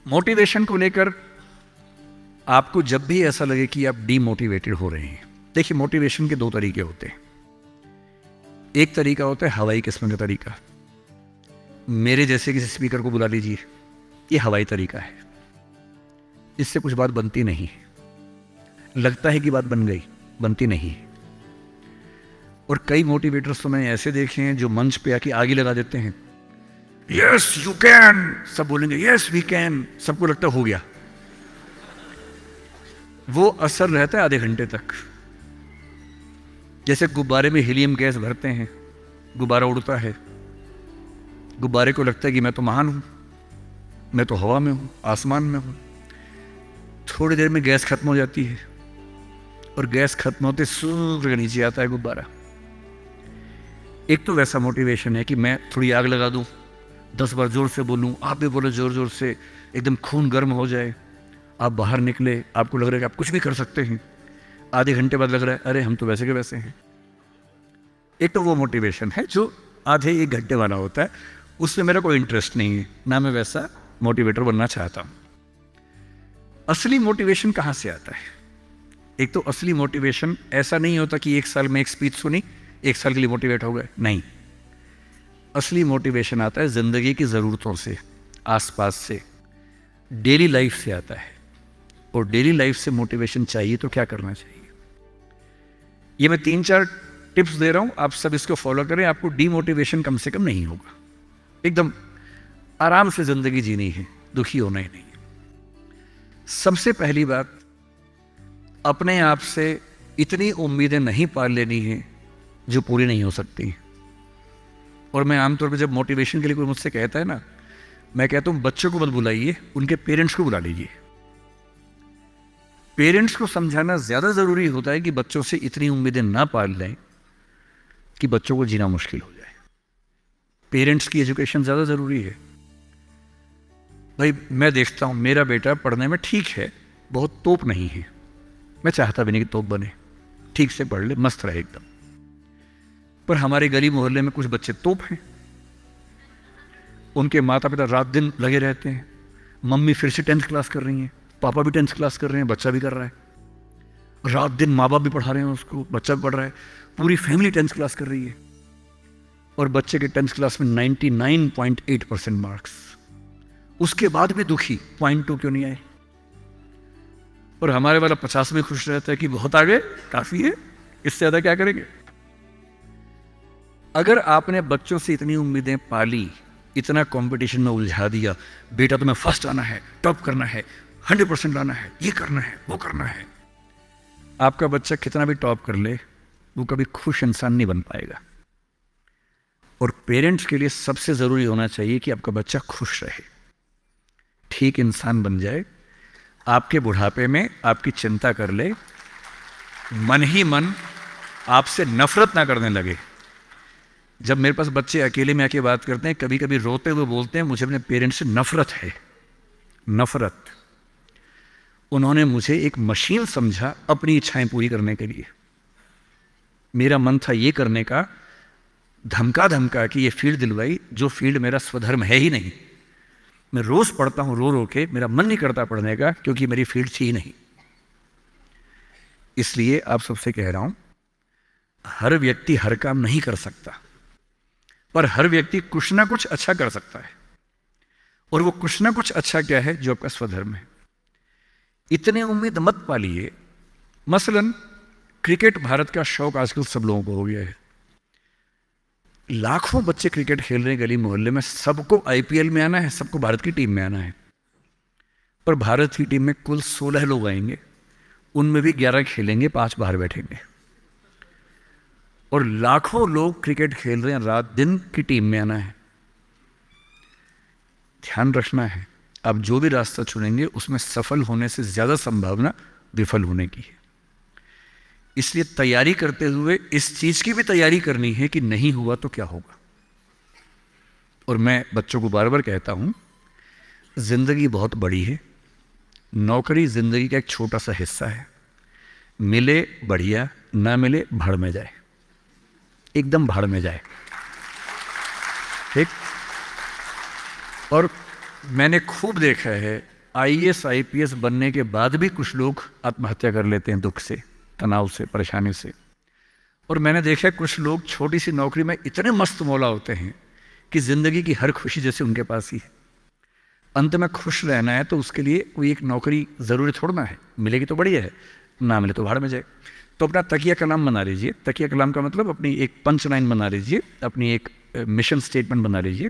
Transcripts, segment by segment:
Motivation को लेकर आपको जब भी ऐसा लगे कि आप डीमोटिवेटेड हो रहे हैं, देखिए मोटिवेशन के दो तरीके होते हैं। एक तरीका होता है हवाई किस्म का तरीका, मेरे जैसे किसी स्पीकर को बुला लीजिए, ये हवाई तरीका है, इससे कुछ बात बनती नहीं है, लगता है कि बात बन गई, बनती नहीं है। और कई मोटिवेटर्स तो मैंने ऐसे देखे हैं जो मंच पे आके आगे लगा देते हैं, यस यू कैन, सब बोलेंगे यस वी कैन, सबको लगता हो गया। वो असर रहता है आधे घंटे तक, जैसे गुब्बारे में हीलियम गैस भरते हैं, गुब्बारा उड़ता है, गुब्बारे को लगता है कि मैं तो महान हूं, मैं तो हवा में हूं, आसमान में हूं। थोड़ी देर में गैस खत्म हो जाती है और गैस खत्म होते सूर्य के नीचे आता है गुब्बारा। एक तो वैसा मोटिवेशन है कि मैं थोड़ी आग लगा दूं, 10 बार जोर से बोलूं, आप भी बोले जोर जोर से, एकदम खून गर्म हो जाए, आप बाहर निकले, आपको लग रहा है कि आप कुछ भी कर सकते हैं, आधे घंटे बाद लग रहा है अरे हम तो वैसे के वैसे हैं। एक तो वो मोटिवेशन है जो आधे एक घंटे वाला होता है, उसमें मेरा कोई इंटरेस्ट नहीं है, ना मैं वैसा मोटिवेटर बनना चाहता हूं। असली मोटिवेशन कहां से आता है? एक तो असली मोटिवेशन ऐसा नहीं होता कि एक साल में एक स्पीच सुनी, एक साल के लिए मोटिवेट हो गए, नहीं। असली मोटिवेशन आता है जिंदगी की ज़रूरतों से, आसपास से, डेली लाइफ से आता है। और डेली लाइफ से मोटिवेशन चाहिए तो क्या करना चाहिए? ये मैं 3-4 टिप्स दे रहा हूं, आप सब इसको फॉलो करें, आपको डीमोटिवेशन कम से कम नहीं होगा। एकदम आराम से जिंदगी जीनी है, दुखी होना ही नहीं है। सबसे पहली बात, अपने आप से इतनी उम्मीदें नहीं पाल लेनी है जो पूरी नहीं हो सकती। और मैं आमतौर पर जब मोटिवेशन के लिए कोई मुझसे कहता है ना, मैं कहता हूं बच्चों को मत बुलाइए, उनके पेरेंट्स को बुला लीजिए। पेरेंट्स को समझाना ज्यादा जरूरी होता है कि बच्चों से इतनी उम्मीदें ना पाल लें कि बच्चों को जीना मुश्किल हो जाए। पेरेंट्स की एजुकेशन ज्यादा जरूरी है। भाई मैं देखता हूं मेरा बेटा पढ़ने में ठीक है, बहुत तोप नहीं है, मैं चाहता भी नहीं कि तोप बने, ठीक से पढ़ ले, मस्त रहे एकदम। पर हमारे गली मोहल्ले में कुछ बच्चे तोप हैं, उनके माता पिता रात दिन लगे रहते हैं, मम्मी फिर से 10th क्लास कर रही हैं, पापा भी 10th क्लास कर रहे हैं, बच्चा भी कर रहा है, रात दिन माँ बाप भी पढ़ा रहे हैं उसको, बच्चा भी पढ़ रहा है, पूरी फैमिली 10th क्लास कर रही है। और बच्चे के 10th क्लास में 99.8% मार्क्स, उसके बाद भी दुखी, 0.2 क्यों नहीं आए? और हमारे वाला 50 में खुश रहता है कि बहुत आगे, काफी है, इससे ज्यादा क्या करेंगे? अगर आपने बच्चों से इतनी उम्मीदें पाली, इतना कंपटीशन में उलझा दिया, बेटा तुम्हें फर्स्ट आना है, टॉप करना है, 100% लाना है, ये करना है, वो करना है, आपका बच्चा कितना भी टॉप कर ले, वो कभी खुश इंसान नहीं बन पाएगा। और पेरेंट्स के लिए सबसे जरूरी होना चाहिए कि आपका बच्चा खुश रहे, ठीक इंसान बन जाए, आपके बुढ़ापे में आपकी चिंता कर ले, मन ही मन आपसे नफरत ना करने लगे। जब मेरे पास बच्चे अकेले में आके बात करते हैं, कभी कभी रोते हुए बोलते हैं मुझे अपने पेरेंट्स से नफरत है, नफरत। उन्होंने मुझे एक मशीन समझा अपनी इच्छाएं पूरी करने के लिए। मेरा मन था ये करने का, धमका धमका कि ये फील्ड दिलवाई जो फील्ड मेरा स्वधर्म है ही नहीं। मैं रोज पढ़ता हूं रो रो के, मेरा मन नहीं करता पढ़ने का क्योंकि मेरी फील्ड थी ही नहीं। इसलिए आप सबसे कह रहा हूं, हर व्यक्ति हर काम नहीं कर सकता, पर हर व्यक्ति कुछ ना कुछ अच्छा कर सकता है। और वो कुछ ना कुछ अच्छा क्या है? जो आपका स्वधर्म है। इतने उम्मीद मत पालिए। मसलन क्रिकेट भारत का शौक आजकल सब लोगों को हो गया है, लाखों बच्चे क्रिकेट खेल रहे हैं गली मोहल्ले में, सबको आईपीएल में आना है, सबको भारत की टीम में आना है। पर भारत की टीम में कुल 16 लोग आएंगे, उनमें भी 11 खेलेंगे, 5 बाहर बैठेंगे। और लाखों लोग क्रिकेट खेल रहे हैं, रात दिन की टीम में आना है। ध्यान रखना है, आप जो भी रास्ता चुनेंगे उसमें सफल होने से ज्यादा संभावना विफल होने की है। इसलिए तैयारी करते हुए इस चीज की भी तैयारी करनी है कि नहीं हुआ तो क्या होगा। और मैं बच्चों को बार बार कहता हूं, जिंदगी बहुत बड़ी है, नौकरी जिंदगी का एक छोटा सा हिस्सा है, मिले बढ़िया, ना मिले भाड़ में जाए, एकदम भाड़ में जाए, ठीक। और मैंने खूब देखा है आईएएस आईपीएस बनने के बाद भी कुछ लोग आत्महत्या कर लेते हैं दुख से, तनाव से, परेशानी से। और मैंने देखा कुछ लोग छोटी सी नौकरी में इतने मस्त मौला होते हैं कि ज़िंदगी की हर खुशी जैसे उनके पास ही है। अंत में खुश रहना है तो उसके लिए कोई एक नौकरी ज़रूरी छोड़ना है, मिलेगी तो बढ़िया है, ना मिले तो भाड़ में जाए। तो अपना तकिया कलाम बना लीजिए। तकिया कलाम का मतलब अपनी एक पंच लाइन बना लीजिए, अपनी एक मिशन स्टेटमेंट बना लीजिए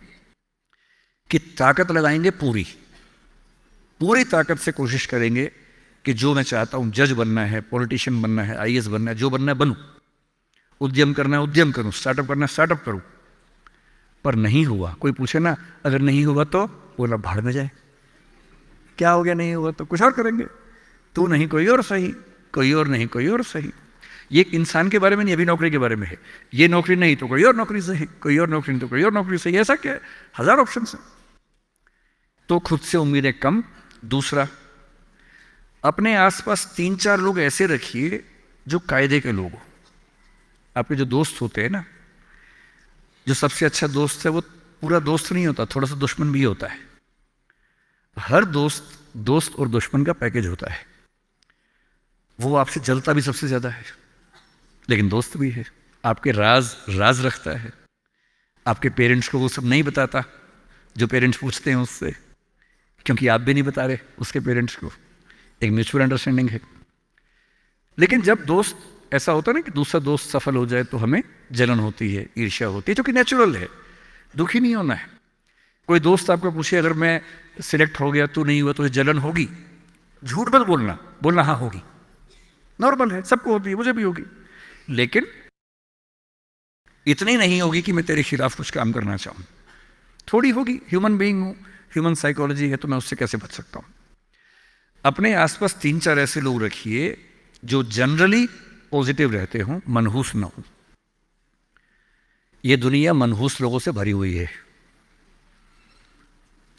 कि ताकत लगाएंगे पूरी पूरी ताकत से कोशिश करेंगे कि जो मैं चाहता हूँ, जज बनना है, पॉलिटिशियन बनना है, आईएएस बनना है, जो बनना है बनूँ, उद्यम करना है उद्यम करूँ, स्टार्टअप करना है स्टार्टअप करूँ। पर नहीं हुआ, कोई पूछे ना अगर नहीं हुआ तो बोला भाड़ में जाए, क्या हो गया नहीं हुआ तो कुछ और करेंगे, तू नहीं कोई और सही, कोई और नहीं कोई और सही। ये एक इंसान के बारे में नहीं, अभी नौकरी के बारे में है। ये नौकरी नहीं तो कोई और नौकरी सही, कोई और नौकरी नहीं तो कोई और नौकरी सही, ऐसा क्या है, हजार ऑप्शन है। तो खुद से उम्मीदें कम। दूसरा, अपने आसपास 3-4 लोग ऐसे रखिए जो कायदे के लोग हो। आपके जो दोस्त होते हैं ना, जो सबसे अच्छा दोस्त है वो पूरा दोस्त नहीं होता, थोड़ा सा दुश्मन भी होता है। हर दोस्त और दुश्मन का पैकेज होता है। वो आपसे जलता भी सबसे ज्यादा है लेकिन दोस्त भी है। आपके राज रखता है। आपके पेरेंट्स को वो सब नहीं बताता जो पेरेंट्स पूछते हैं उससे, क्योंकि आप भी नहीं बता रहे उसके पेरेंट्स को। एक म्यूचुअल अंडरस्टैंडिंग है। लेकिन जब दोस्त ऐसा होता है ना कि दूसरा दोस्त सफल हो जाए तो हमें जलन होती है, ईर्ष्या होती है, जो कि नेचुरल है, दुखी नहीं होना है। कोई दोस्त आपको पूछे अगर मैं सिलेक्ट हो गया तू नहीं हुआ तो जलन होगी, झूठ मत बोलना हाँ होगी, नॉर्मल है, सबको होती है, मुझे भी होगी, लेकिन इतनी नहीं होगी कि मैं तेरे खिलाफ कुछ काम करना चाहूं। थोड़ी होगी, ह्यूमन बीइंग हूं, ह्यूमन साइकोलॉजी है, तो मैं उससे कैसे बच सकता हूं। अपने आसपास 3-4 ऐसे लोग रखिए जो जनरली पॉजिटिव रहते हों, मनहूस ना हो। यह दुनिया मनहूस लोगों से भरी हुई है।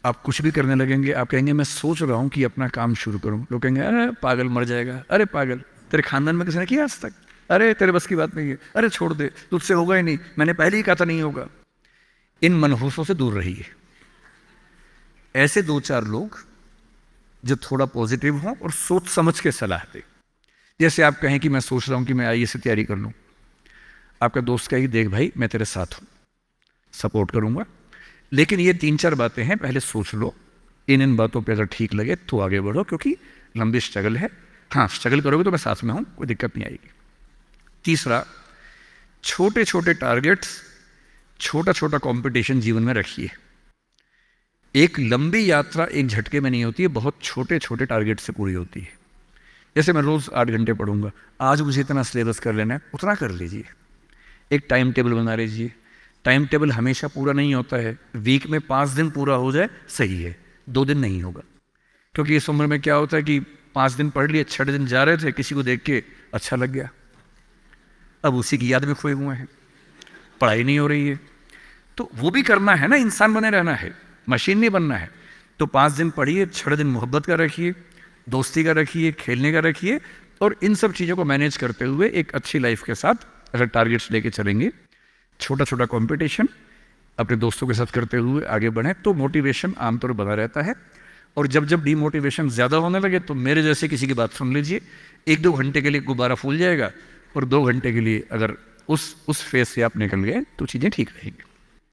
आप कुछ भी करने लगेंगे, आप कहेंगे मैं सोच रहा हूं कि अपना काम शुरू करूं, लोग कहेंगे अरे पागल मर जाएगा, अरे पागल, तेरे खानदान में किसी ने किया आज तक, अरे तेरे बस की बात नहीं है, अरे छोड़ दे, तुझसे होगा ही नहीं, मैंने पहले ही कहा था नहीं होगा। इन मनहूसों से दूर रहिए। ऐसे 2-4 लोग जो थोड़ा पॉजिटिव हों और सोच समझ के सलाह दें। जैसे आप कहें कि मैं सोच रहा हूं कि मैं आईएएस की तैयारी कर लूं, आपका दोस्त कहेगी देख भाई मैं तेरे साथ हूं, सपोर्ट करूंगा, लेकिन ये 3-4 बातें हैं, पहले सोच लो, इन बातों पे अगर ठीक लगे तो आगे बढ़ो, क्योंकि लंबी स्ट्रगल है। हाँ, स्ट्रगल करोगे तो मैं साथ में हूं, कोई दिक्कत नहीं आएगी। तीसरा, छोटे छोटे टारगेट्स, छोटा छोटा कंपटीशन जीवन में रखिए। एक लंबी यात्रा एक झटके में नहीं होती है, बहुत छोटे छोटे टारगेट से पूरी होती है। जैसे मैं रोज 8 घंटे पढ़ूंगा, आज मुझे इतना सिलेबस कर लेना है, उतना कर लीजिए। एक टाइम टेबल बना लीजिए। टाइम टेबल हमेशा पूरा नहीं होता है, वीक में 5 दिन पूरा हो जाए सही है, 2 दिन नहीं होगा। क्योंकि इस उम्र में क्या होता है कि 5 दिन पढ़ लिए, 6 दिन जा रहे थे, किसी को देख के अच्छा लग गया, अब उसी की याद में खोए हुए हैं, पढ़ाई नहीं हो रही है। तो वो भी करना है ना, इंसान बने रहना है, मशीन नहीं बनना है। तो 5 दिन पढ़िए, 6 दिन मोहब्बत का रखिए, दोस्ती का रखिए, खेलने का रखिए, और इन सब चीज़ों को मैनेज करते हुए एक अच्छी लाइफ के साथ अगर टारगेट्स लेके चलेंगे, छोटा छोटा कंपटीशन अपने दोस्तों के साथ करते हुए आगे बढ़ें, तो मोटिवेशन आमतौर पर बना रहता है। और जब जब डीमोटिवेशन ज़्यादा होने लगे तो मेरे जैसे किसी की बात सुन लीजिए, 1-2 घंटे के लिए गुब्बारा फूल जाएगा, और 2 घंटे के लिए अगर उस फेज से आप निकल गए तो चीज़ें ठीक रहेंगी।